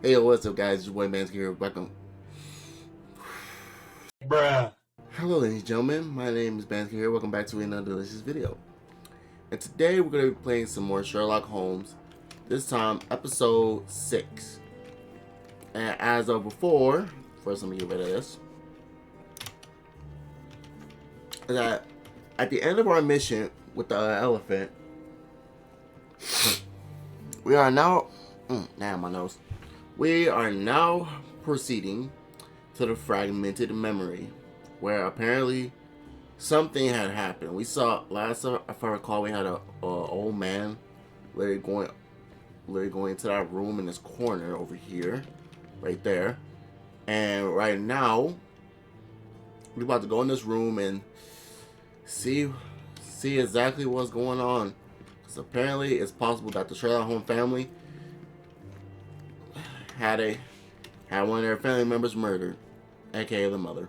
Hey, yo, what's up, guys? It's your boy Banz here. Welcome. Bruh. Hello, ladies and gentlemen. My name is Banz here. Welcome back to another delicious video. And today we're going to be playing some more Sherlock Holmes. This time, episode 6. And as of before, first let me get rid of this. That at the end of our mission with the elephant, we are now. My nose. We are now proceeding to the fragmented memory, where apparently something had happened. We saw last, if I recall, we had a old man literally going into that room in this corner over here, right there. And right now, we're about to go in this room and see exactly what's going on. Because apparently, it's possible that the Sherlock Holmes family had one of their family members murdered, aka the mother.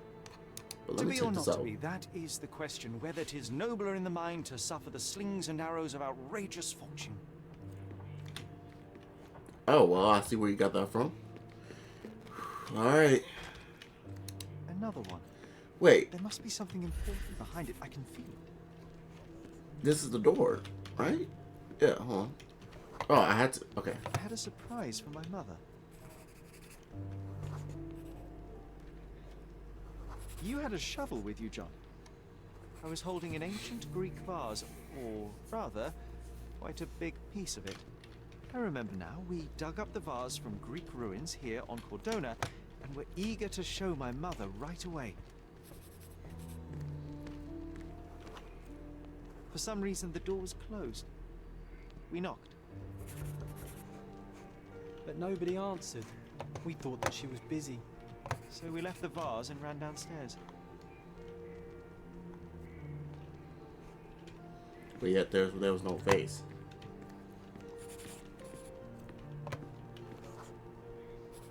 But let To me be check or not this to out. be, that is the question, whether 'tis nobler in the mind to suffer the slings and arrows of outrageous fortune. Oh, well, I see where you got that from. Alright. Another one. Wait, There must be something important behind it. I can feel it. this is the door, right? Yeah, hold on. Oh, I had to. Okay. I had a surprise for my mother. You had a shovel with you, John. I was holding an ancient Greek vase, or rather, quite a big piece of it. I remember now, we dug up the vase from Greek ruins here on Cordona, and were eager to show my mother right away. For some reason, the door was closed. We knocked. But nobody answered. We thought that she was busy. So we left the vase and ran downstairs. But yet there was no face.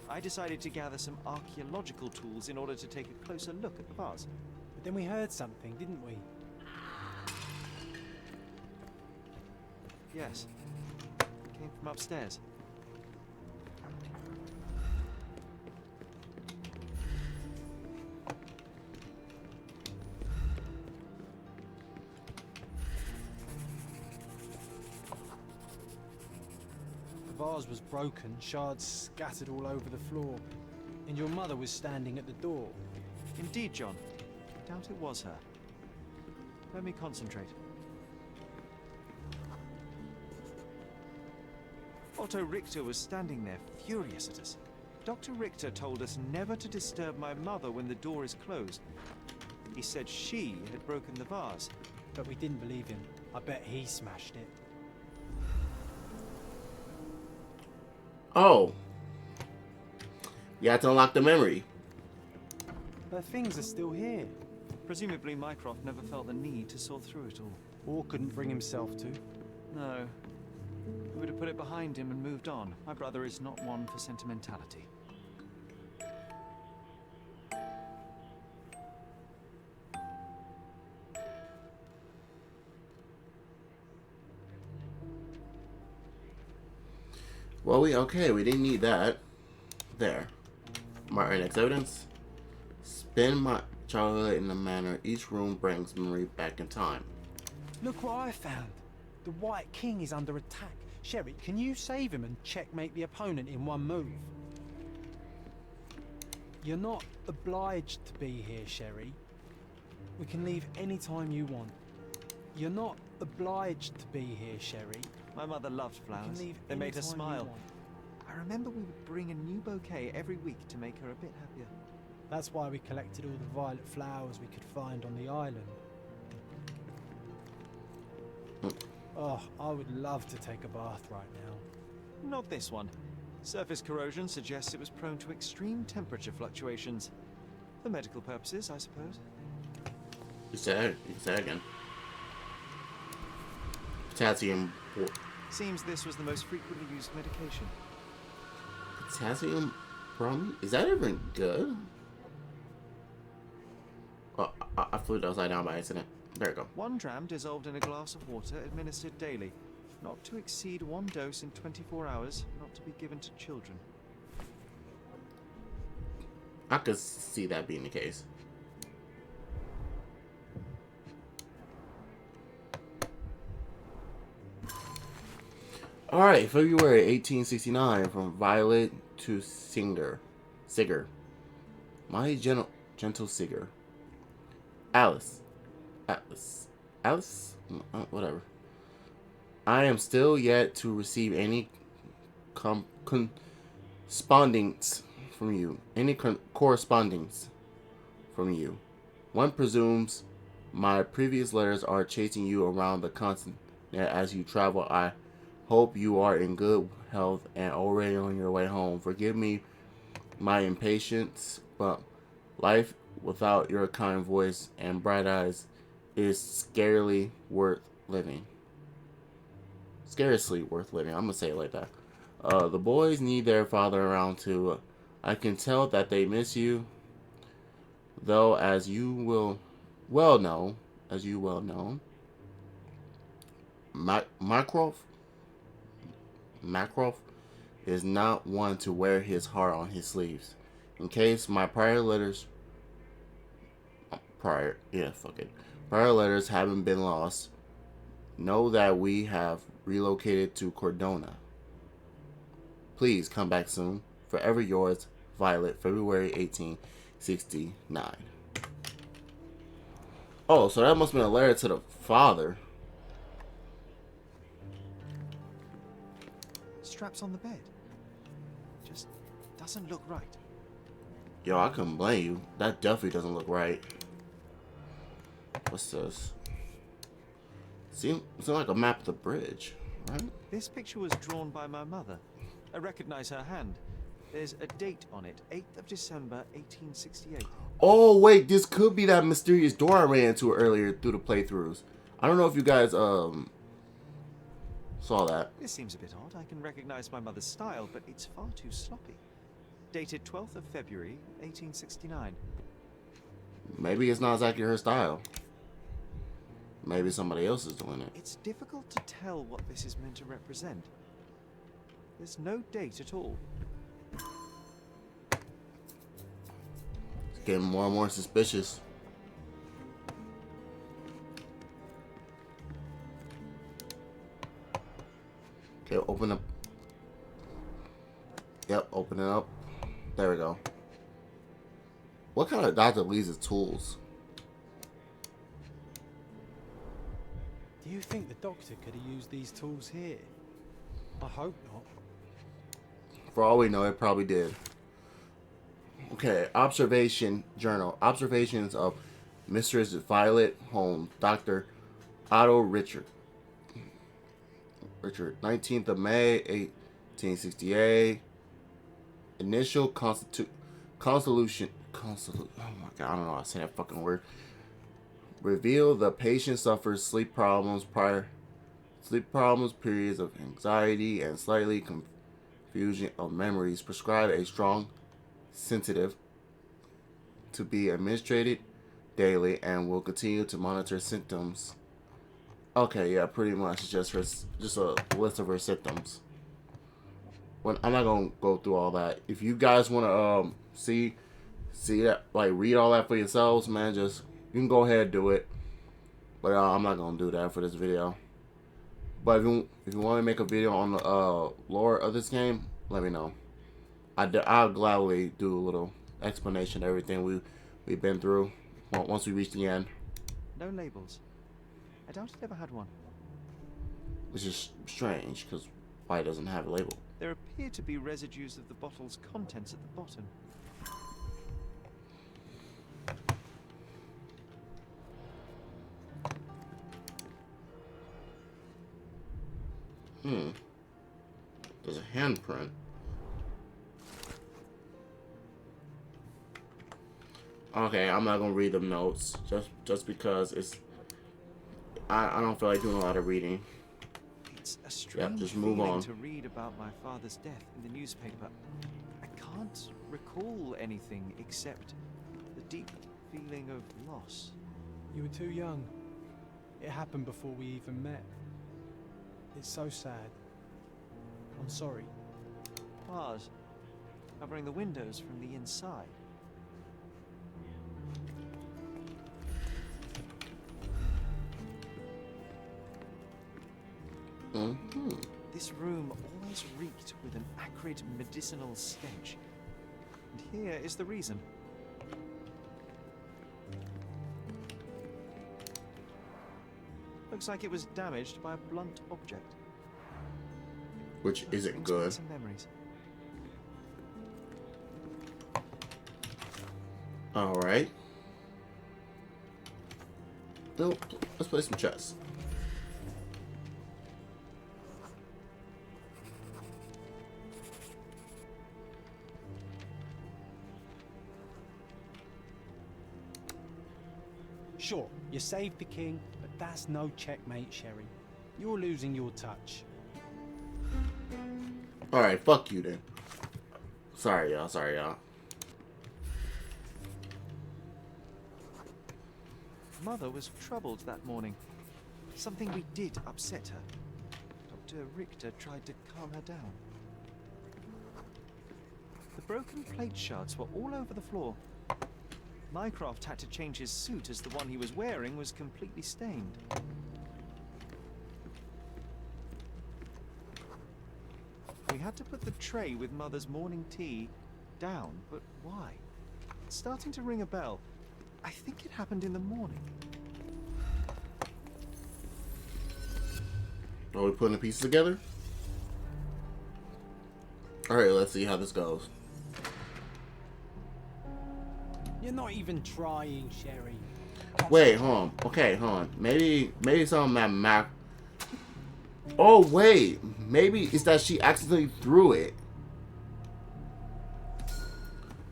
I decided to gather some archaeological tools in order to take a closer look at the vase. But then we heard something, didn't we? Yes. It came from upstairs. The vase was broken, shards scattered all over the floor. And your mother was standing at the door. Indeed, John. I doubt it was her. Let me concentrate. Otto Richter was standing there, furious at us. Dr. Richter told us never to disturb my mother when the door is closed. He said she had broken the vase. But we didn't believe him. I bet he smashed it. Oh. You had to unlock the memory. But things are still here. Presumably Mycroft never felt the need to sort through it all. Or couldn't bring himself to. No. He would have put it behind him and moved on. My brother is not one for sentimentality. Well, we didn't need that. There. My next evidence. Spend my childhood in a manner each room brings memory back in time. Look what I found. The White King is under attack. Sherry, can you save him and checkmate the opponent in one move? You're not obliged to be here, Sherry. We can leave any time you want. You're not obliged to be here, Sherry. My mother loved flowers. They made her smile. I remember we would bring a new bouquet every week to make her a bit happier. That's why we collected all the violet flowers we could find on the island. Oh, I would love to take a bath right now. Not this one. Surface corrosion suggests it was prone to extreme temperature fluctuations. For medical purposes, I suppose. You said again. Potassium. Seems this was the most frequently used medication. Potassium bromide? Is that even good? Oh, I flew it upside down by accident. There you go. 1 dram dissolved in a glass of water, administered daily. Not to exceed 1 dose in 24 hours, not to be given to children. I could see that being the case. All right, February 1869, from Violet to Sigger. My gentle Sigger. Alice. Atlas. Alice? Whatever. I am still yet to receive any correspondence from you. Correspondence from you. One presumes my previous letters are chasing you around the continent as you travel. I hope you are in good health and already on your way home. Forgive me my impatience, but life without your kind voice and bright eyes is scarcely worth living. Scarcely worth living. I'm gonna say it like that. The boys need their father around too. I can tell that they miss you, though, as you well know, Mycroft is not one to wear his heart on his sleeves. In case my prior letters haven't been lost, know that we have relocated to Cordona. Please come back soon. Forever yours, Violet, February 1869. Oh, so that must have been a letter to the father. Straps on the bed. Just doesn't look right. Yo, I couldn't blame you. That definitely doesn't look right. What's this? Seems like a map of the bridge, right? This picture was drawn by my mother. I recognize her hand. There's a date on it, 8th of December, 1868. Oh, wait, this could be that mysterious door I ran into earlier through the playthroughs. I don't know if you guys saw that. This seems a bit odd. I can recognize my mother's style, but it's far too sloppy. Dated 12th of February, 1869. Maybe it's not exactly her style. Maybe somebody else is doing it. It's difficult to tell what this is meant to represent. There's no date at all. It's getting more and more suspicious. Okay, open up. Yep, open it up. There we go. What kind of Dr. Lee's tools? Do you think the doctor could have used these tools here? I hope not. For all we know, it probably did. Okay, observation journal. Observations of Mistress Violet Holmes, Dr. Otto Richard, 19th of May, 1868. Initial convolution. Oh my god, I don't know how to say that fucking word. Reveal the patient suffers sleep problems, periods of anxiety, and slightly confusion of memories. Prescribe a strong sedative to be administered daily, and will continue to monitor symptoms. Okay, yeah, pretty much just a list of her symptoms. I'm not gonna go through all that. If you guys want to see that, like, read all that for yourselves, man, just you can go ahead and do it. But I'm not gonna do that for this video. But if you want to make a video on the lore of this game, let me know. I'll gladly do a little explanation of everything we've been through once we reach the end. No labels. I doubt it ever had one. Which is strange, because why doesn't it have a label? There appear to be residues of the bottle's contents at the bottom. There's a handprint. Okay, I'm not gonna read the notes just because I don't feel like doing a lot of reading. It's a strange just move feeling on. to read about my father's death in the newspaper. I can't recall anything except the deep feeling of loss. You were too young. It happened before we even met. It's so sad. I'm sorry. Bars covering the windows from the inside. Mm-hmm. This room always reeked with an acrid medicinal stench. And here is the reason. Looks like it was damaged by a blunt object. Which isn't Brings back good. some memories. All right. Nope. Let's play some chess. Sure, you saved the king, but that's no checkmate, Sherry. You're losing your touch. All right. Fuck you then. Sorry, y'all. Sorry, y'all. Mother was troubled that morning. Something we did upset her. Dr. Richter tried to calm her down. The broken plate shards were all over the floor. Mycroft had to change his suit as the one he was wearing was completely stained. We had to put the tray with Mother's morning tea down, but why? It's starting to ring a bell. I think it happened in the morning. Are we putting the pieces together? All right. Let's see how this goes. You're not even trying, Sherry. Wait, hold on. Okay, hold on. Maybe something that Mac. Oh wait, maybe it's that she accidentally threw it.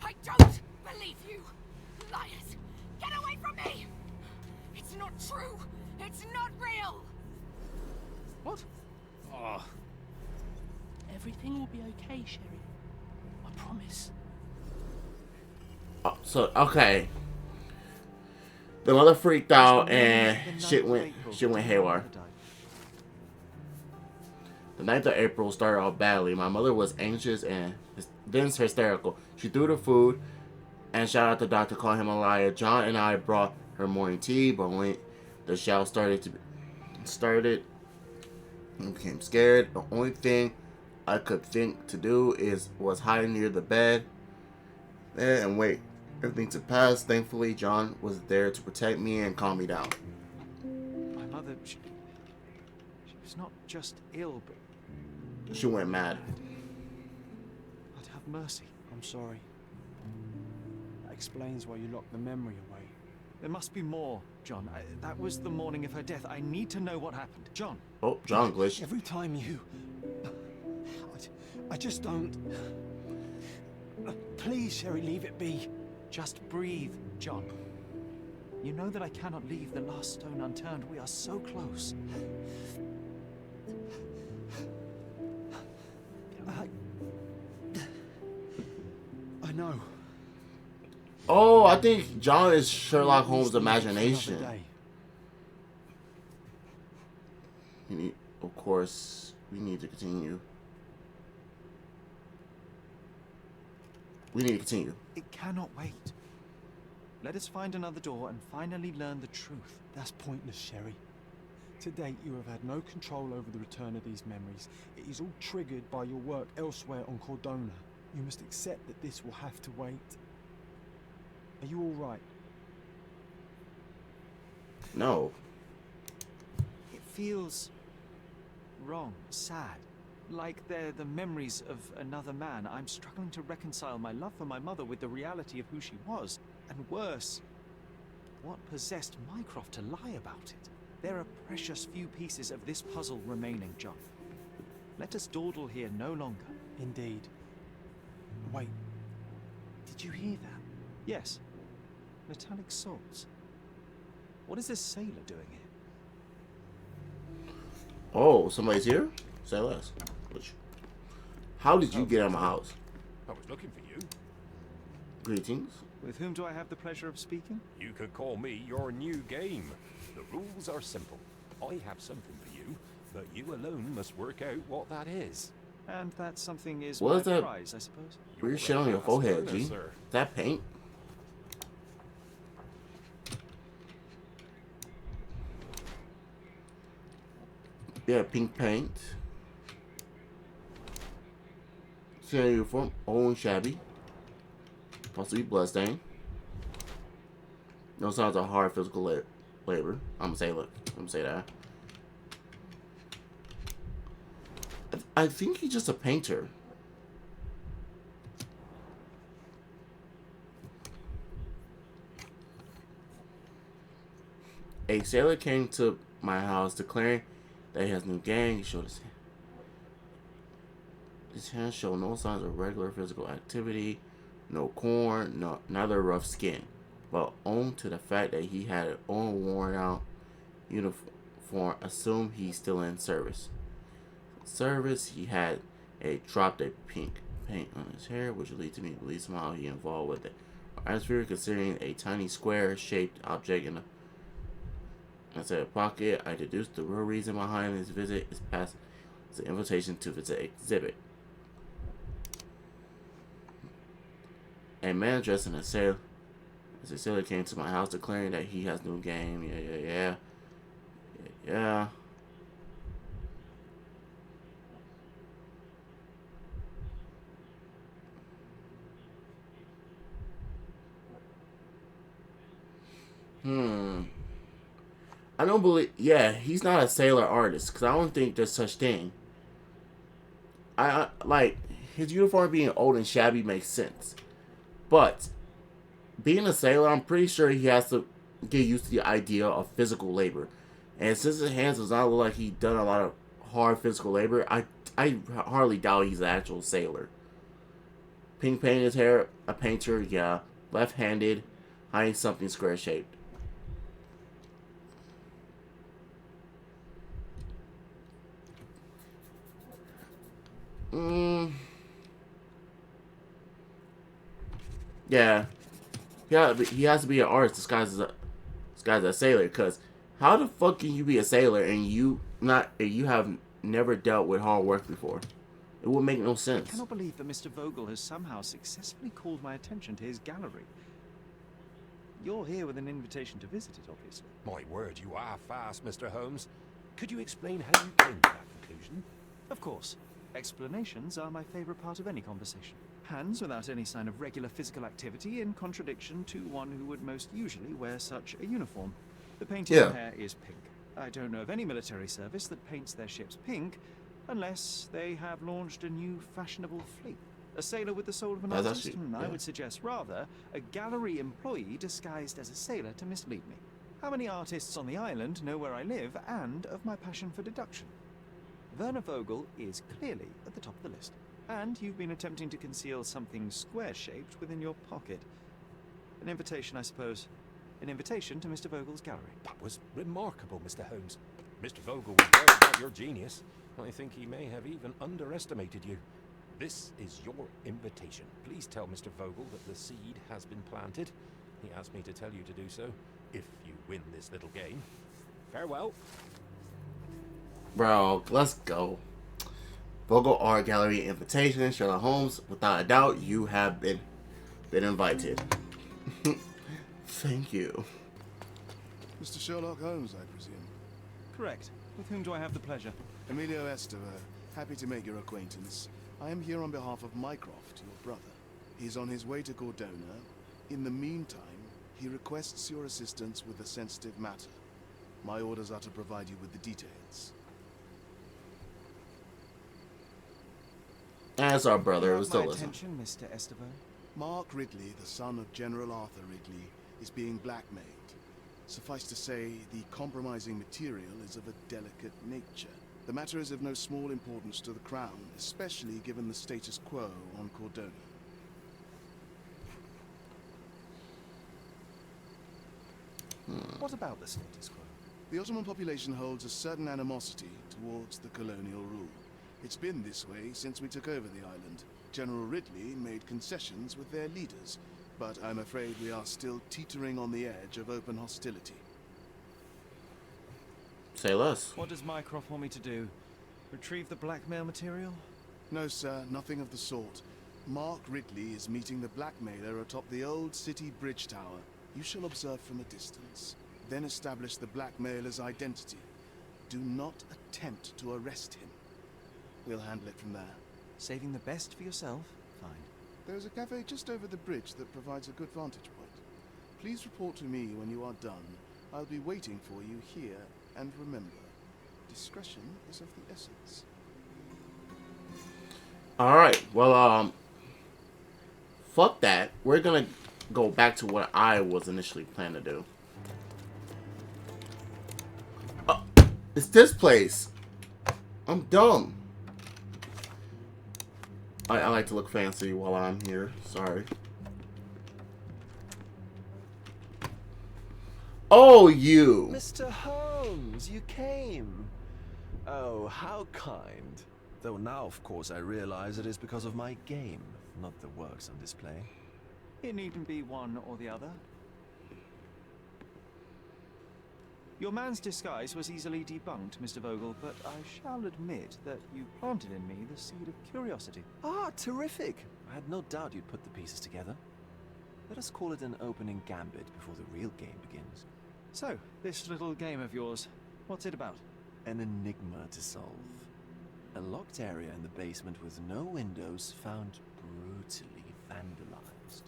I don't believe you! Liars! Get away from me! It's not true! It's not real! What? Oh. Everything will be okay, Sherry. I promise. Oh, so okay. The mother freaked out and shit went haywire. The 9th of April started off badly. My mother was anxious and then hysterical. She threw the food and shouted at the doctor, calling him a liar. John and I brought her morning tea, but when the shout started, I became scared. The only thing I could think to do was hide near the bed and wait everything to pass. Thankfully, John was there to protect me and calm me down. My mother, she was not just ill, but She went mad. God have mercy. I'm sorry. That explains why you locked the memory away. There must be more, John. That was the morning of her death. I need to know what happened. John. Oh, John glitched. Every time you... I just don't... Please, Sherry, leave it be. Just breathe, John. You know that I cannot leave the last stone unturned. We are so close. I know. Oh, I think John is Sherlock Holmes' imagination. Of course, we need to continue. We need to continue. It cannot wait. Let us find another door and finally learn the truth. That's pointless, Sherry. To date, you have had no control over the return of these memories. It is all triggered by your work elsewhere on Cordona. You must accept that this will have to wait. Are you all right? No. It feels wrong, sad. Like they're the memories of another man. I'm struggling to reconcile my love for my mother with the reality of who she was. And worse, what possessed Mycroft to lie about it? There are precious few pieces of this puzzle remaining, John. Let us dawdle here no longer. Indeed. Wait. Did you hear that? Yes. Metallic salts. What is this sailor doing here? Oh, somebody's here? Say less. How did you get out of my house? I was looking for you. Greetings. With whom do I have the pleasure of speaking? You could call me your new game. The rules are simple. I have something for you, but you alone must work out what that is. And that something is What my is that? prize, I suppose. Weird You're shit on a your fast forehead, learner, G. sir. Is that paint? Yeah, pink paint. Sailor uniform, old and shabby. Possibly bloodstained. No signs of hard physical labor. I'm gonna say, look, I'm gonna say that. I think he's just a painter. A sailor came to my house declaring that he has new gang. He showed his hands show no signs of regular physical activity, no corn, neither rough skin, but owned to the fact that he had an own worn out uniform, assumed he's still in service. He had dropped a pink paint on his hair, which leads me to believe somehow he involved with it. Atmosphere, considering a tiny square-shaped object in a pocket, I deduced the real reason behind his visit is past the invitation to visit exhibit. A man dressed in a sailor came to my house declaring that he has new game. Yeah. I don't believe. Yeah, he's not a sailor artist because I don't think there's such thing. I like his uniform being old and shabby makes sense, but being a sailor, I'm pretty sure he has to get used to the idea of physical labor. And since his hands does not look like he's done a lot of hard physical labor, I hardly doubt he's an actual sailor. Pink paint in his hair, a painter, yeah. Left-handed, hiding something square-shaped. Yeah. He has to be an artist disguised as a sailor. Cause how the fuck can you be a sailor and you have never dealt with hard work before? It would make no sense. I cannot believe that Mr. Vogel has somehow successfully called my attention to his gallery. You're here with an invitation to visit it, obviously. My word, you are fast, Mr. Holmes. Could you explain how you came to that conclusion? Of course. Explanations are my favorite part of any conversation. Hands without any sign of regular physical activity, in contradiction to one who would most usually wear such a uniform. The painted hair is pink. I don't know of any military service that paints their ships pink, unless they have launched a new fashionable fleet. A sailor with the soul of an artist? I would suggest rather a gallery employee disguised as a sailor to mislead me. How many artists on the island know where I live and of my passion for deduction? Werner Vogel is clearly at the top of the list. And you've been attempting to conceal something square-shaped within your pocket. An invitation, I suppose. An invitation to Mr. Vogel's gallery. That was remarkable, Mr. Holmes. Mr. Vogel was worried about your genius. I think he may have even underestimated you. This is your invitation. Please tell Mr. Vogel that the seed has been planted. He asked me to tell you to do so, if you win this little game. Farewell. Bro, let's go. Vogel Art Gallery invitation, Sherlock Holmes. Without a doubt, you have been invited. Thank you. Mr. Sherlock Holmes, I presume. Correct. With whom do I have the pleasure? Emilio Esteva. Happy to make your acquaintance. I am here on behalf of Mycroft, your brother. He's on his way to Cordona. In the meantime, he requests your assistance with a sensitive matter. My orders are to provide you with the details. As our brother, was still my listening. attention, Mr. Esteva. Mark Ridley, the son of General Arthur Ridley, is being blackmailed. Suffice to say, the compromising material is of a delicate nature. The matter is of no small importance to the Crown, especially given the status quo on Cordona. What about the status quo? The Ottoman population holds a certain animosity towards the colonial rule. It's been this way since we took over the island. General Ridley made concessions with their leaders, but I'm afraid we are still teetering on the edge of open hostility. Say less. What does Mycroft want me to do? Retrieve the blackmail material? No, sir, nothing of the sort. Mark Ridley is meeting the blackmailer atop the old city bridge tower. You shall observe from a distance, then establish the blackmailer's identity. Do not attempt to arrest him. We'll handle it from there. Saving the best for yourself? Fine. There's a cafe just over the bridge that provides a good vantage point. Please report to me when you are done. I'll be waiting for you here, and remember, discretion is of the essence. Alright, well, fuck that. We're gonna go back to what I was initially planning to do. It's this place. I'm dumb. I like to look fancy while I'm here. Sorry. Oh, you. Mr. Holmes, you came. Oh, how kind. Though now, of course, I realize it is because of my game, not the works on display. It needn't be one or the other. Your man's disguise was easily debunked, Mr. Vogel, but I shall admit that you planted in me the seed of curiosity. Ah, terrific! I had no doubt you'd put the pieces together. Let us call it an opening gambit before the real game begins. So, this little game of yours, what's it about? An enigma to solve. A locked area in the basement with no windows found brutally vandalized.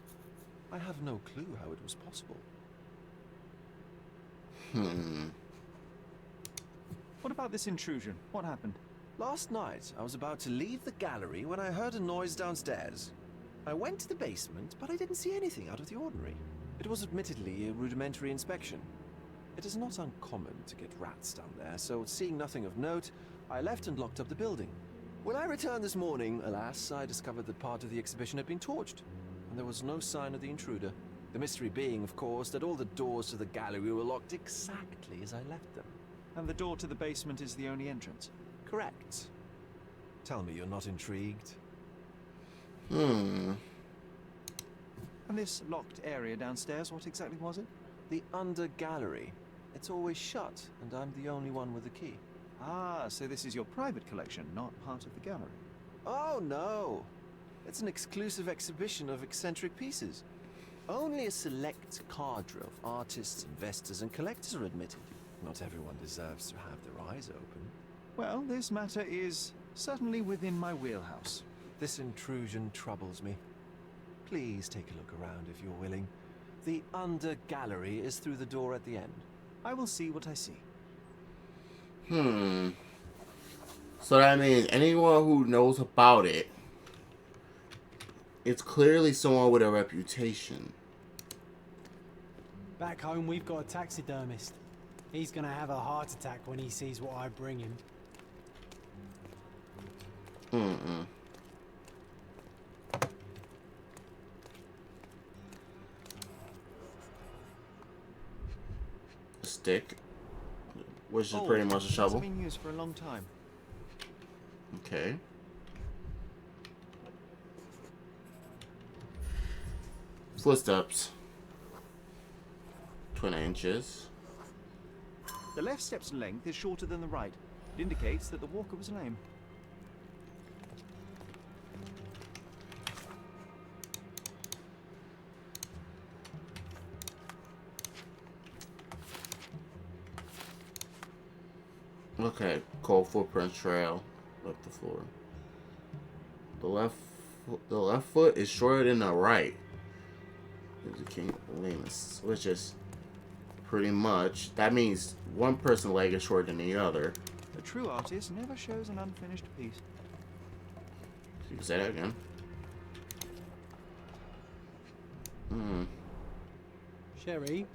I have no clue how it was possible. What about this intrusion? What happened? Last night, I was about to leave the gallery when I heard a noise downstairs. I went to the basement, but I didn't see anything out of the ordinary. It was admittedly a rudimentary inspection. It is not uncommon to get rats down there, so seeing nothing of note, I left and locked up the building. When I returned this morning, alas, I discovered that part of the exhibition had been torched, and there was no sign of the intruder. The mystery being, of course, that all the doors to the gallery were locked exactly as I left them. And the door to the basement is the only entrance? Correct. Tell me you're not intrigued. And this locked area downstairs, what exactly was it? The under gallery. It's always shut, and I'm the only one with the key. Ah, so this is your private collection, not part of the gallery. Oh, no. It's an exclusive exhibition of eccentric pieces. Only a select cadre of artists, investors, and collectors are admitted. Not everyone deserves to have their eyes open. Well, this matter is certainly within my wheelhouse. This intrusion troubles me. Please take a look around if you're willing. The under gallery is through the door at the end. I will see what I see. So that means anyone who knows about it, it's clearly someone with a reputation. Back home, we've got a taxidermist. He's gonna have a heart attack when he sees what I bring him. Stick, which is pretty much a shovel. It's been used for a long time. Okay. Footsteps. 20 inches. The left step's length is shorter than the right. It indicates that the walker was lame. Okay, cold footprint trail up the floor. The left foot is shorter than the right. Here's the King Lemus, which is pretty much, that means one person's leg is shorter than the other. A true artist never shows an unfinished piece. You can say that again. Sherry,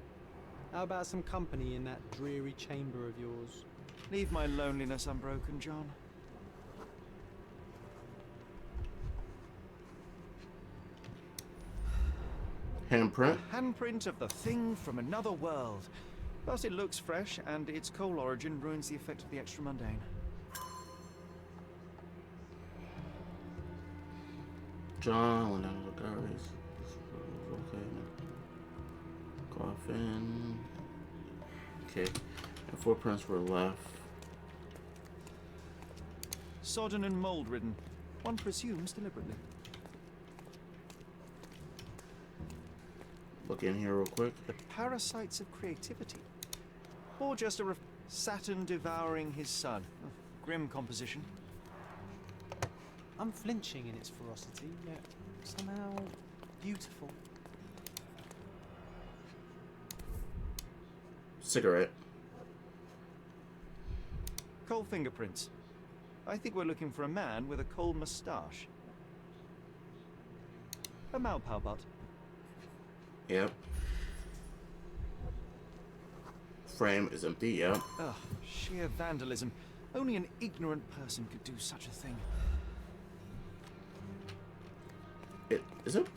how about some company in that dreary chamber of yours? Leave my loneliness unbroken, John. Handprint. A handprint of the thing from another world. Plus it looks fresh, and its coal origin ruins the effect of the extra mundane. John went out of the galleries. Okay. Coffin. Okay. And footprints were left. Sodden and mold-ridden. One presumes deliberately. Look in here real quick. The parasites of creativity. Or just a Saturn devouring his sun. Oh, grim composition. Unflinching in its ferocity, yet somehow beautiful. Cigarette. Coal fingerprints. I think we're looking for a man with a coal moustache. A Malpalbot. Yep. Frame is empty, yep. Ugh, sheer vandalism. Only an ignorant person could do such a thing. Is it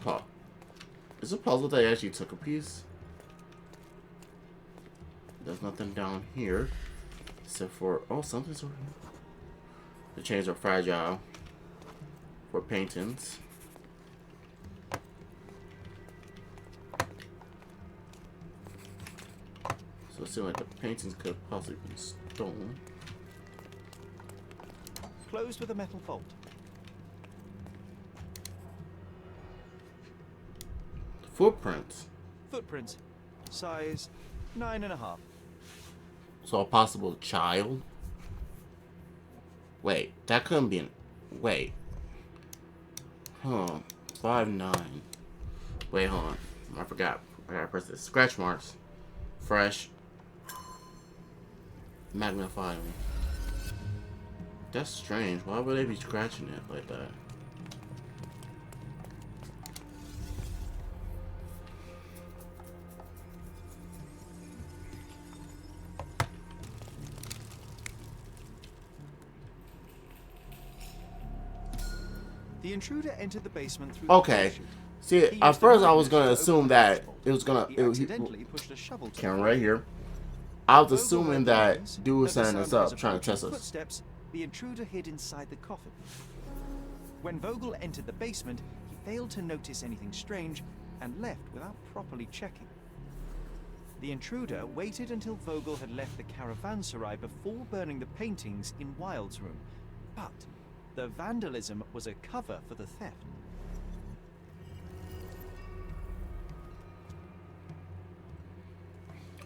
puzzle that I actually took a piece? There's nothing down here. Except for, oh, something's over here. The chains are fragile for paintings. So it seems like the paintings could have possibly been stolen. Closed with a metal bolt. Footprints. Footprints. Size 9.5. So a possible child? Wait, that couldn't be an... Wait. Huh. 5'9". Wait, hold on. I forgot. I gotta press this. Scratch marks. Fresh. Magnifying. That's strange. Why would they be scratching it like that? The intruder entered the basement through Okay. the chute. See, He at used the first I was magnet gonna to assume open the that bolt. it was gonna... He It was, accidentally pushed a shovel to camera the right here. I was Vogel assuming heard that noise, dude was heard the setting us sound of up, his trying to approaching test us. Footsteps, the intruder hid inside the coffin. When Vogel entered the basement, he failed to notice anything strange and left without properly checking. The intruder waited until Vogel had left the caravanserai before burning the paintings in Wilde's room. But the vandalism was a cover for the theft.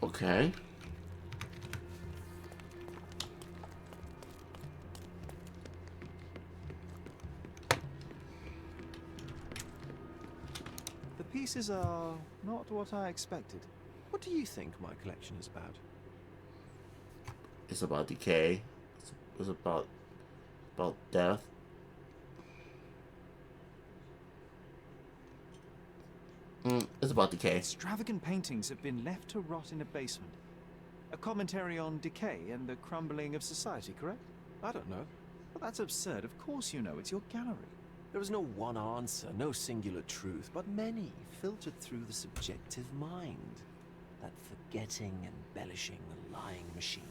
Okay. The pieces are not what I expected. What do you think my collection is about? It's about decay. It's about death. It's about decay. Extravagant paintings have been left to rot in a basement. A commentary on decay and the crumbling of society, correct? I don't know. Well, that's absurd. Of course you know. It's your gallery. There is no one answer, no singular truth, but many filtered through the subjective mind. That forgetting, embellishing, lying machine.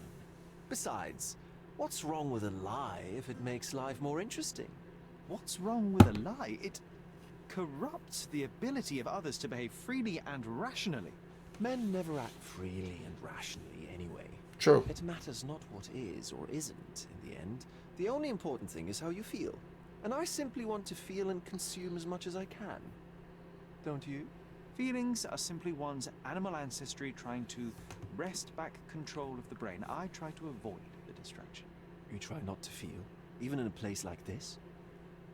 Besides, what's wrong with a lie if it makes life more interesting? What's wrong with a lie? It corrupts the ability of others to behave freely and rationally. Men never act freely and rationally anyway. True. It matters not what is or isn't in the end. The only important thing is how you feel. And I simply want to feel and consume as much as I can. Don't you? Feelings are simply one's animal ancestry trying to wrest back control of the brain. I try to avoid the distraction. You try not to feel, even in a place like this?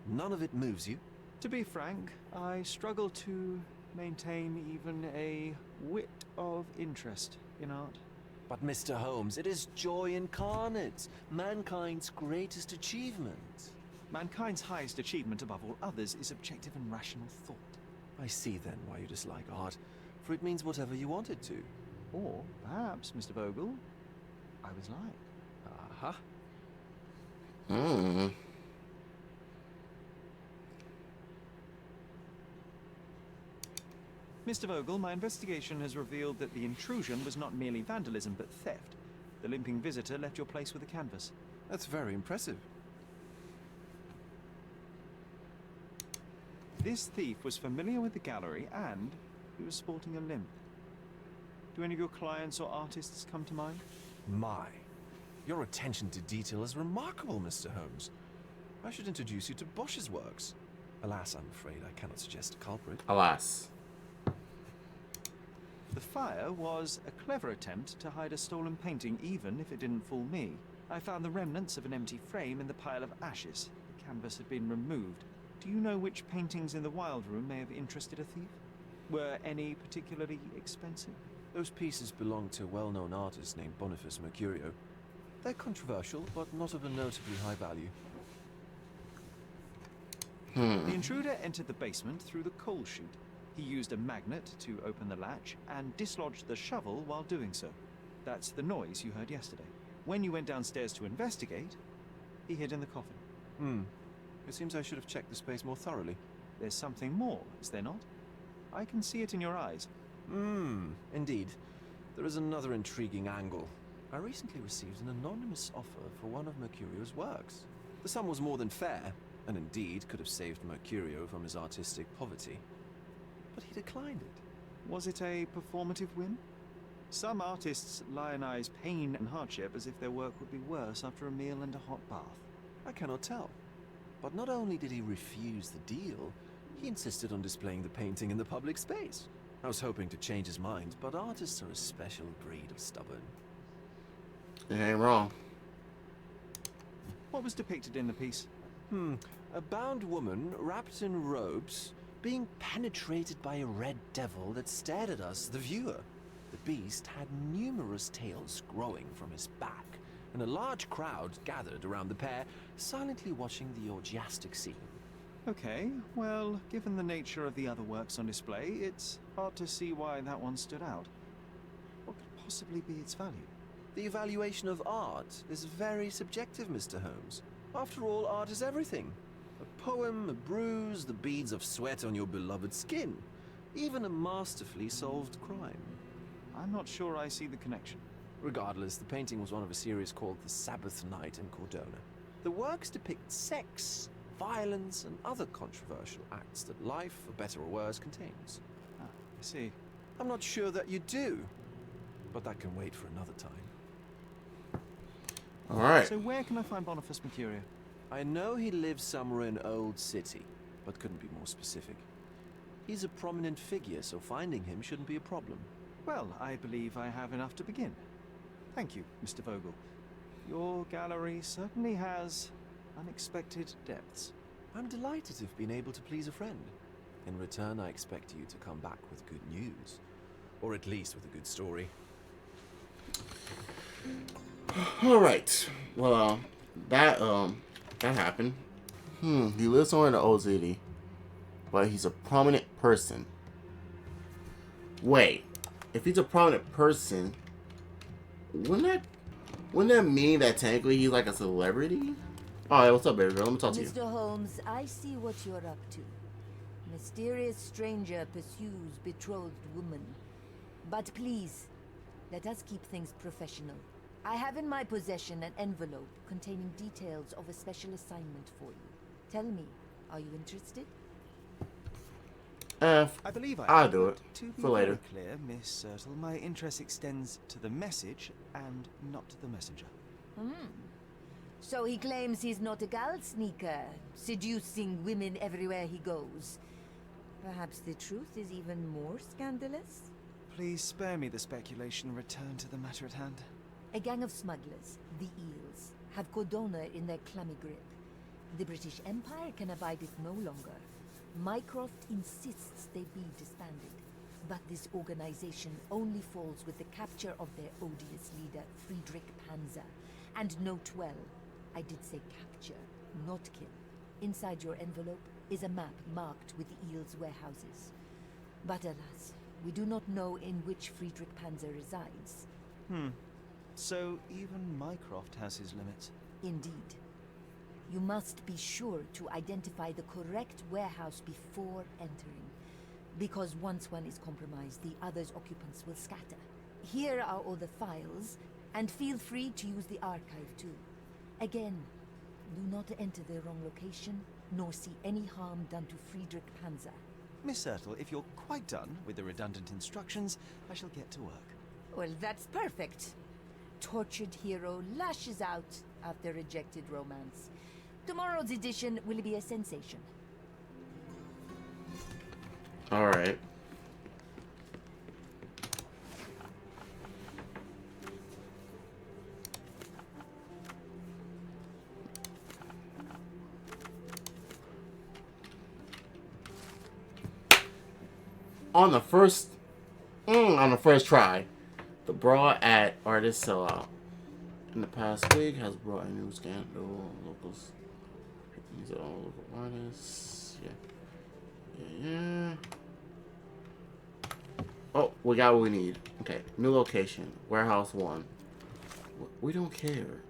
None of it moves you? To be frank, I struggle to maintain even a whit of interest in art. But Mr. Holmes, it is joy incarnate, mankind's greatest achievement. Mankind's highest achievement above all others is objective and rational thought. I see then why you dislike art, for it means whatever you want it to. Or perhaps, Mr. Vogel, I was right. Aha. Mr. Vogel, my investigation has revealed that the intrusion was not merely vandalism, but theft. The limping visitor left your place with a canvas. That's very impressive. This thief was familiar with the gallery and he was sporting a limp. Do any of your clients or artists come to mind? My, your attention to detail is remarkable, Mr. Holmes. I should introduce you to Bosch's works. Alas, I'm afraid I cannot suggest a culprit. Alas. The fire was a clever attempt to hide a stolen painting, even if it didn't fool me. I found the remnants of an empty frame in the pile of ashes. The canvas had been removed. Do you know which paintings in the Wild Room may have interested a thief? Were any particularly expensive? Those pieces belong to a well-known artist named Boniface Mercurio. They're controversial, but not of a notably high value. The intruder entered the basement through the coal chute. He used a magnet to open the latch and dislodged the shovel while doing so. That's the noise you heard yesterday. When you went downstairs to investigate, he hid in the coffin. It seems I should have checked the space more thoroughly. There's something more, is there not? I can see it in your eyes. Indeed. There is another intriguing angle. I recently received an anonymous offer for one of Mercurio's works. The sum was more than fair, and indeed could have saved Mercurio from his artistic poverty. But he declined it. Was it a performative whim? Some artists lionize pain and hardship as if their work would be worse after a meal and a hot bath. I cannot tell. But not only did he refuse the deal, he insisted on displaying the painting in the public space. I was hoping to change his mind, but artists are a special breed of stubborn. It ain't wrong. What was depicted in the piece? A bound woman wrapped in robes being penetrated by a red devil that stared at us, the viewer. The beast had numerous tails growing from his back, and a large crowd gathered around the pair, silently watching the orgiastic scene. Okay, well, given the nature of the other works on display, it's hard to see why that one stood out. What could possibly be its value? The evaluation of art is very subjective, Mr. Holmes. After all, art is everything. A poem, a bruise, the beads of sweat on your beloved skin. Even a masterfully solved crime. I'm not sure I see the connection. Regardless, the painting was one of a series called The Sabbath Night in Cordona. The works depict sex, violence, and other controversial acts that life, for better or worse, contains. I see. I'm not sure that you do, but that can wait for another time. Alright. So where can I find Boniface Mercurio? I know he lives somewhere in Old City, but couldn't be more specific. He's a prominent figure, so finding him shouldn't be a problem. Well, I believe I have enough to begin. Thank you, Mr. Vogel. Your gallery certainly has unexpected depths. I'm delighted to have been able to please a friend. In return, I expect you to come back with good news. Or at least with a good story. Alright. Well, that happened. He lives somewhere in the old city, but he's a prominent person. Wait, if he's a prominent person, wouldn't that mean that technically he's like a celebrity? Oh, hey, what's up, baby girl? Let me talk to you. Mr. Holmes, I see what you're up to. Mysterious stranger pursues betrothed woman. But please, let us keep things professional. I have in my possession an envelope containing details of a special assignment for you. Tell me, are you interested? I believe I'll do it To be for later. very clear, Miss Sertle, my interest extends to the message and not to the messenger. So he claims he's not a gal sneaker, seducing women everywhere he goes. Perhaps the truth is even more scandalous? Please spare me the speculation and return to the matter at hand. A gang of smugglers, the Eels, have Cordona in their clammy grip. The British Empire can abide it no longer. Mycroft insists they be disbanded. But this organization only falls with the capture of their odious leader, Friedrich Panzer. And note well, I did say capture, not kill. Inside your envelope is a map marked with the Eels' warehouses. But alas, we do not know in which Friedrich Panzer resides. So even Mycroft has his limits. Indeed. You must be sure to identify the correct warehouse before entering. Because once one is compromised, the other's occupants will scatter. Here are all the files, and feel free to use the archive too. Again, do not enter the wrong location, nor see any harm done to Friedrich Panzer. Miss Sertle, if you're quite done with the redundant instructions, I shall get to work. Well, that's perfect. Tortured hero lashes out after rejected romance. Tomorrow's edition will be a sensation. Alright. on the first try, the brawl at Artist Sellout in the past week has brought a new scandal. Locals, these are all local artists. Yeah. Oh, we got what we need. Okay, new location, Warehouse 1. We don't care.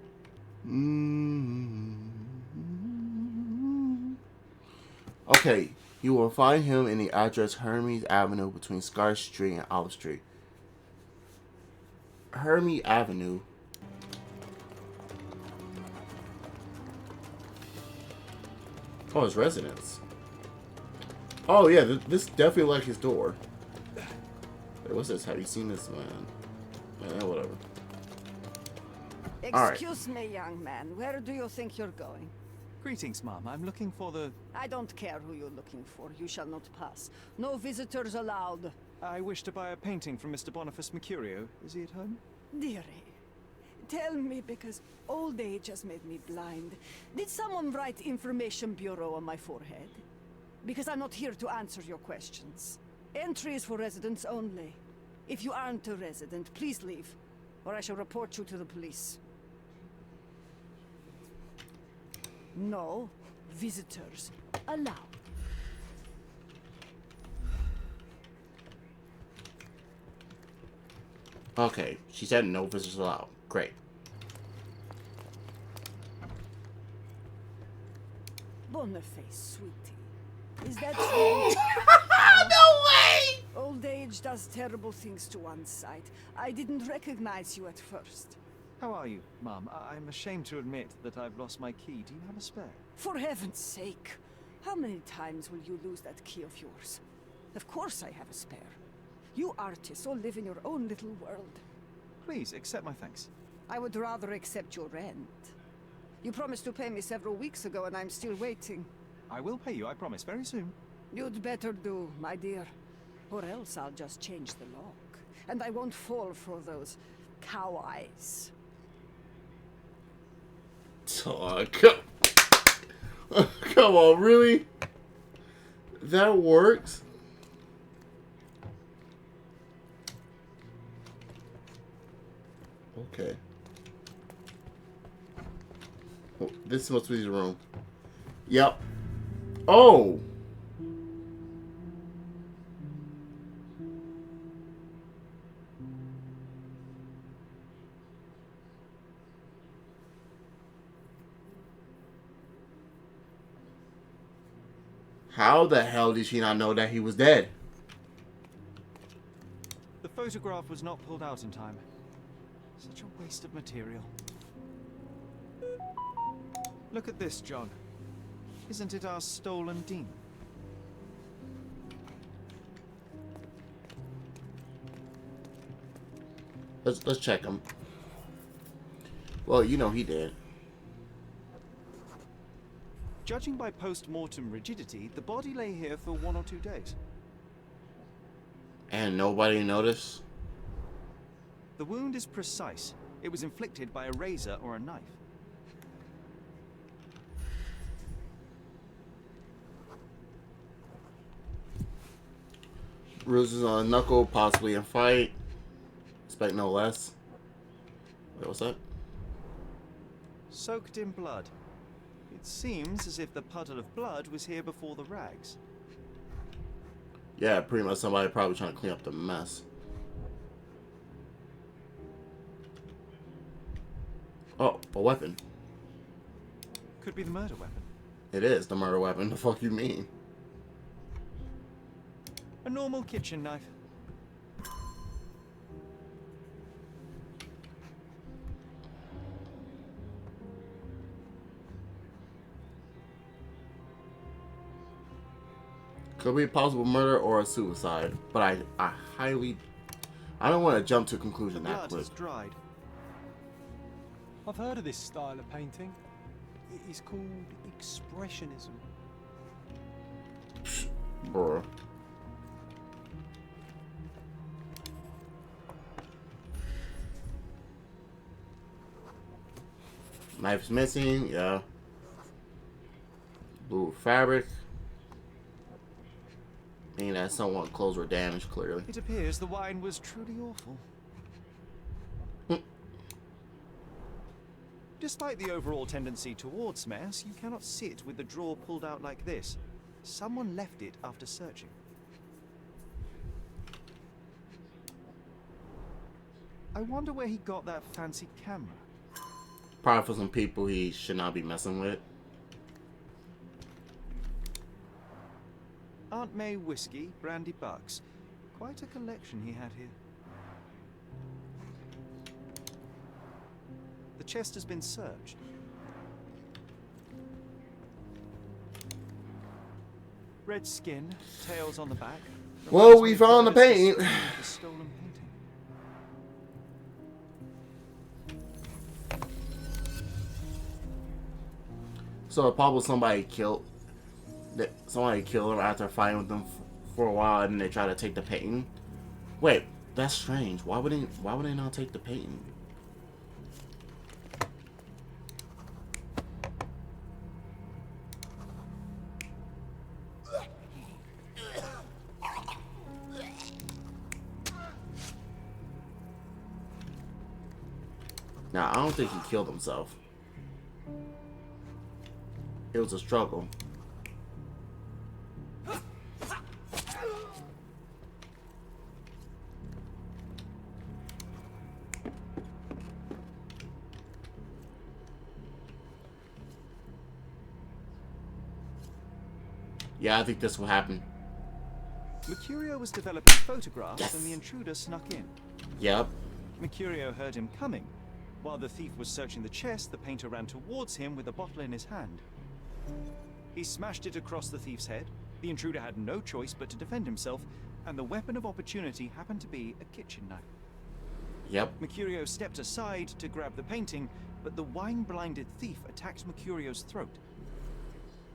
Okay, you will find him in the address Hermes Avenue between Scar Street and Olive Street. Hermes Avenue. Oh, his residence. Oh yeah, this definitely like his door. Wait, what's this? Have you seen this man? Whatever. Excuse me, young man. Where do you think you're going? Greetings, Mom. I'm looking for the... I don't care who you're looking for. You shall not pass. No visitors allowed. I wish to buy a painting from Mr. Boniface Mercurio. Is he at home? Dearie, tell me, because old age has made me blind. Did someone write Information Bureau on my forehead? Because I'm not here to answer your questions. Entry is for residents only. If you aren't a resident, please leave, or I shall report you to the police. No visitors allowed. Okay, she said no visitors allowed. Great. Boniface, sweetie. Is that true? No way! Old age does terrible things to one's sight. I didn't recognize you at first. How are you, Mom? I'm ashamed to admit that I've lost my key. Do you have a spare? For heaven's sake, how many times will you lose that key of yours? Of course I have a spare. You artists all live in your own little world. Please, accept my thanks. I would rather accept your rent. You promised to pay me several weeks ago and I'm still waiting. I will pay you, I promise, very soon. You'd better do, my dear. Or else I'll just change the lock. And I won't fall for those cow eyes. Oh, come on, really? That works? Okay. Oh, this must be the room. Yep. Oh! How the hell did she not know that he was dead? The photograph was not pulled out in time. Such a waste of material. Look at this, John. Isn't it our stolen demon? Let's check him. Well, you know he did. Judging by post-mortem rigidity, the body lay here for 1 or 2 days. And nobody noticed? The wound is precise. It was inflicted by a razor or a knife. Bruises on a knuckle, possibly in fight. Expect no less. Wait, what's that? Soaked in blood. It seems as if the puddle of blood was here before the rags. Yeah, pretty much somebody probably trying to clean up the mess. Oh, a weapon. Could be the murder weapon. It is the murder weapon. The fuck you mean? A normal kitchen knife. Could be a possible murder or a suicide, but I don't want to jump to a conclusion The that blood quick. has dried. I've heard of this style of painting. It is called expressionism. Bruh. Knife's missing, yeah. Blue fabric. Meaning that someone clothes were damaged, clearly. It appears the wine was truly awful. Despite the overall tendency towards mess, you cannot sit with the drawer pulled out like this. Someone left it after searching. I wonder where he got that fancy camera. Probably for some people he should not be messing with. Aunt May whiskey, brandy bucks. Quite a collection he had here. The chest has been searched. Red skin, tails on the back. Well, we found the paint. The stolen painting. So probably somebody killed him after fighting with them for a while, and then they try to take the painting. Wait, that's strange. Why would they not take the painting? Now, I don't think he killed himself. It was a struggle. Yeah, I think this will happen. Mercurio was developing photographs when the intruder snuck in. Yep. Mercurio heard him coming. While the thief was searching the chest, the painter ran towards him with a bottle in his hand. He smashed it across the thief's head. The intruder had no choice but to defend himself, and the weapon of opportunity happened to be a kitchen knife. Yep. Mercurio stepped aside to grab the painting, but the wine-blinded thief attacked Mercurio's throat.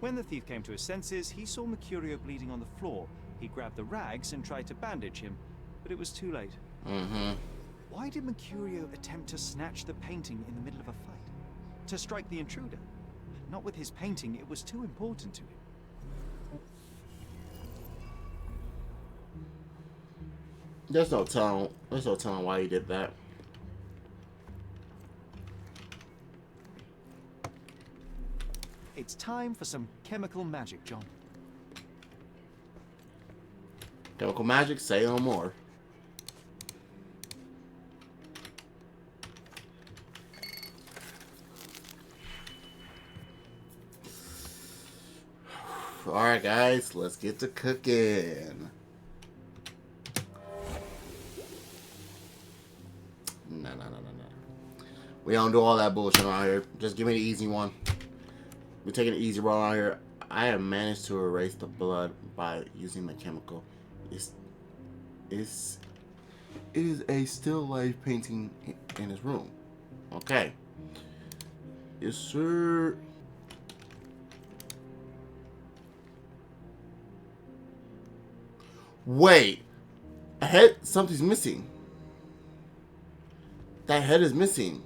When the thief came to his senses, he saw Mercurio bleeding on the floor. He grabbed the rags and tried to bandage him, but it was too late. Why did Mercurio attempt to snatch the painting in the middle of a fight? To strike the intruder? Not with his painting, it was too important to him. There's no telling why he did that. It's time for some chemical magic, John. Chemical magic, say no more. Alright guys, let's get to cooking. No. We don't do all that bullshit around here. Just give me the easy one. We're taking the easy road around here. I have managed to erase the blood by using the chemical. It is a still life painting in his room. Okay. Yes, sir. Wait. A head? Something's missing. That head is missing.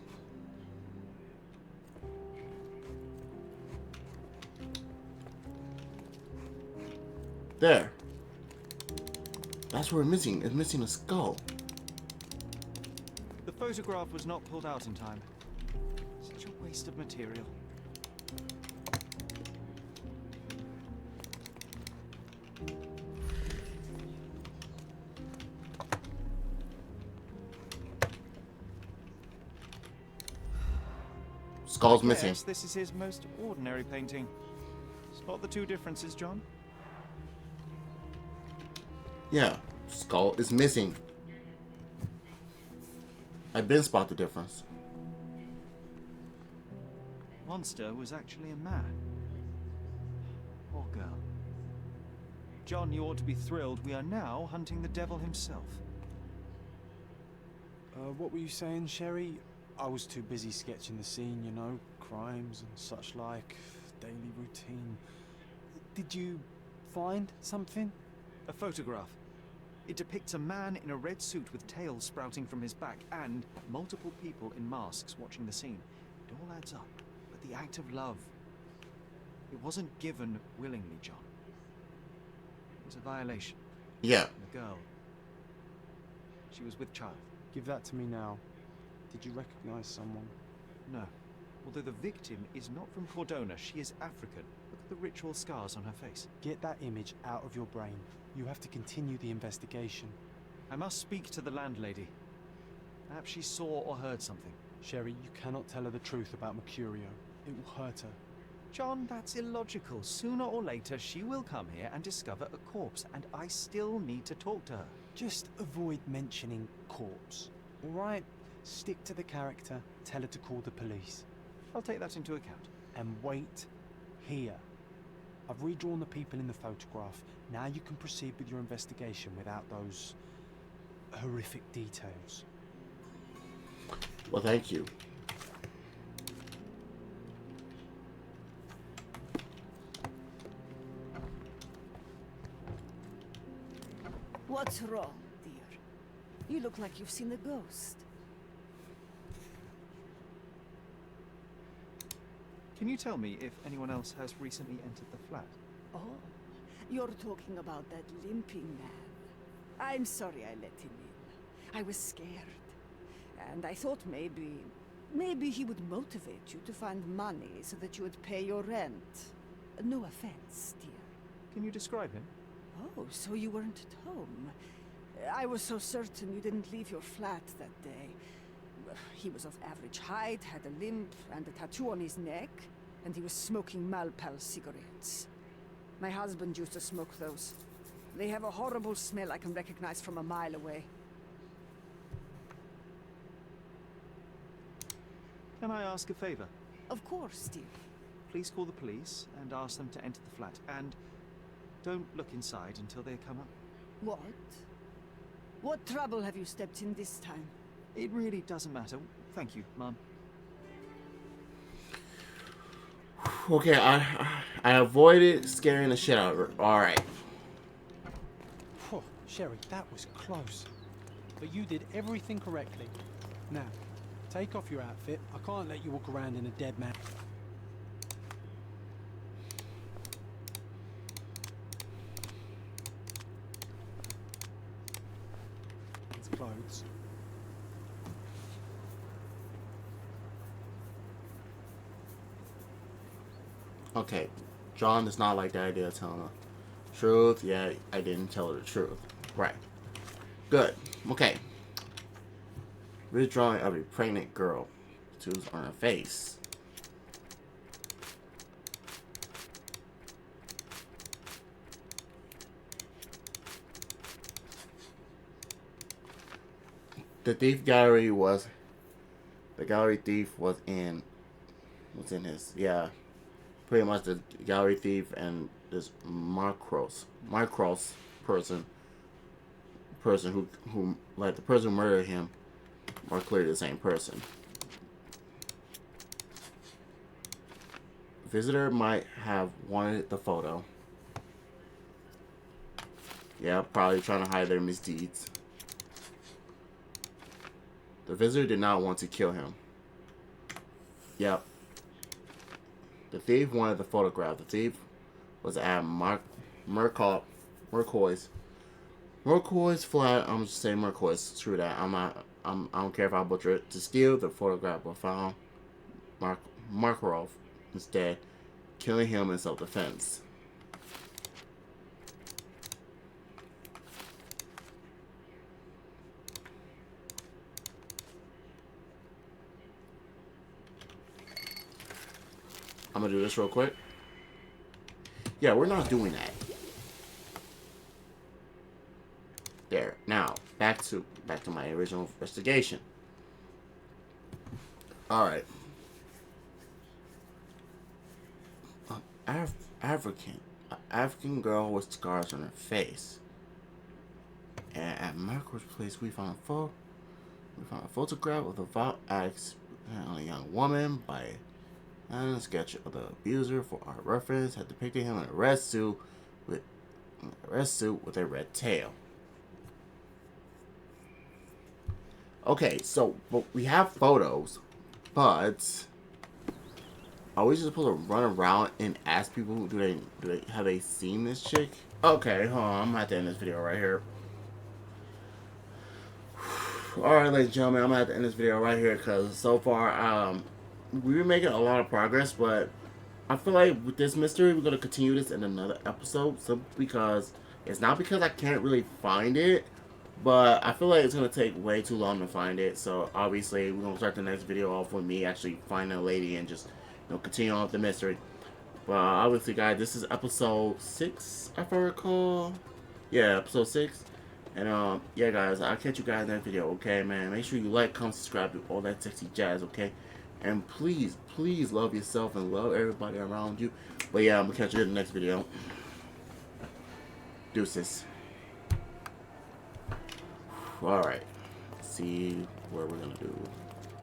There. That's where it's missing. It's missing a skull. The photograph was not pulled out in time. Such a waste of material. Skull's missing. Yes, this is his most ordinary painting. Spot the two differences, John? Yeah, skull is missing. I've been spot the difference. Monster was actually a man. Poor girl. John, you ought to be thrilled. We are now hunting the devil himself. What were you saying, Sherry? I was too busy sketching the scene, you know, crimes and such like, daily routine. Did you find something? A photograph. It depicts a man in a red suit with tails sprouting from his back and multiple people in masks watching the scene. It all adds up. But the act of love, it wasn't given willingly, John. It was a violation. Yeah. The girl. She was with child. Give that to me now. Did you recognize someone? No. Although the victim is not from Cordona, she is African. Look at the ritual scars on her face. Get that image out of your brain. You have to continue the investigation. I must speak to the landlady. Perhaps she saw or heard something. Sherry, you cannot tell her the truth about Mercurio. It will hurt her. John, that's illogical. Sooner or later, she will come here and discover a corpse, and I still need to talk to her. Just avoid mentioning corpse, alright? Stick to the character, tell her to call the police. I'll take that into account. And wait here. I've redrawn the people in the photograph. Now you can proceed with your investigation without those horrific details. Well, thank you. What's wrong, dear? You look like you've seen a ghost. Can you tell me if anyone else has recently entered the flat? Oh, you're talking about that limping man. I'm sorry I let him in. I was scared. And I thought maybe he would motivate you to find money so that you would pay your rent. No offense, dear. Can you describe him? Oh, so you weren't at home. I was so certain you didn't leave your flat that day. He was of average height, had a limp and a tattoo on his neck, and he was smoking Malpal cigarettes. My husband used to smoke those. They have a horrible smell I can recognize from a mile away. Can I ask a favor? Of course, dear. Please call the police and ask them to enter the flat, and don't look inside until they come up. What? What trouble have you stepped in this time? It really doesn't matter. Thank you, Mum. Okay, I avoided scaring the shit out of her. Alright. Sherry, that was close. But you did everything correctly. Now, take off your outfit. I can't let you walk around in a dead man. His clothes. Okay, John does not like the idea of telling the truth. Yeah, I didn't tell her the truth. Right. Good. Okay. Redrawing of a pregnant girl. Tattoos on her face. The thief gallery was... The gallery thief was in his... Yeah. Pretty much the gallery thief and this Marcos person who like the person who murdered him are clearly the same person. Visitor might have wanted the photo. Yeah, probably trying to hide their misdeeds. The visitor did not want to kill him. Yep. The thief wanted the photograph. The thief was at Mercois flat. I'm just saying Mercois. Screw that. I don't care if I butcher it. To steal the photograph, but found Makarov instead, killing him in self-defense. I'm gonna do this real quick. Yeah, we're not doing that. There. Now, back to my original investigation. All right. African girl with scars on her face. And at Marco's place, we found a photograph of the violent acts on a young woman by a sketch of the abuser for our reference had depicted him in a red suit with a red tail. Okay, so we have photos, but are we just supposed to run around and ask people have they seen this chick? Okay, hold on. I'm gonna have to end this video right here. Alright, ladies and gentlemen, I'm gonna have to end this video right here because so far, we're making a lot of progress, but I feel like with this mystery, we're gonna continue this in another episode simply because it's not because I can't really find it, but I feel like it's gonna take way too long to find it. So obviously, we're gonna start the next video off with me actually finding a lady and just, you know, continue on with the mystery. But obviously, guys, this is episode 6, if I recall. Yeah, episode 6. And yeah, guys, I'll catch you guys in that video. Okay, man. Make sure you like, comment, subscribe, do all that sexy jazz. Okay, and please, please love yourself and love everybody around you. But yeah, I'm gonna catch you in the next video. Deuces. All right. See what we're gonna do.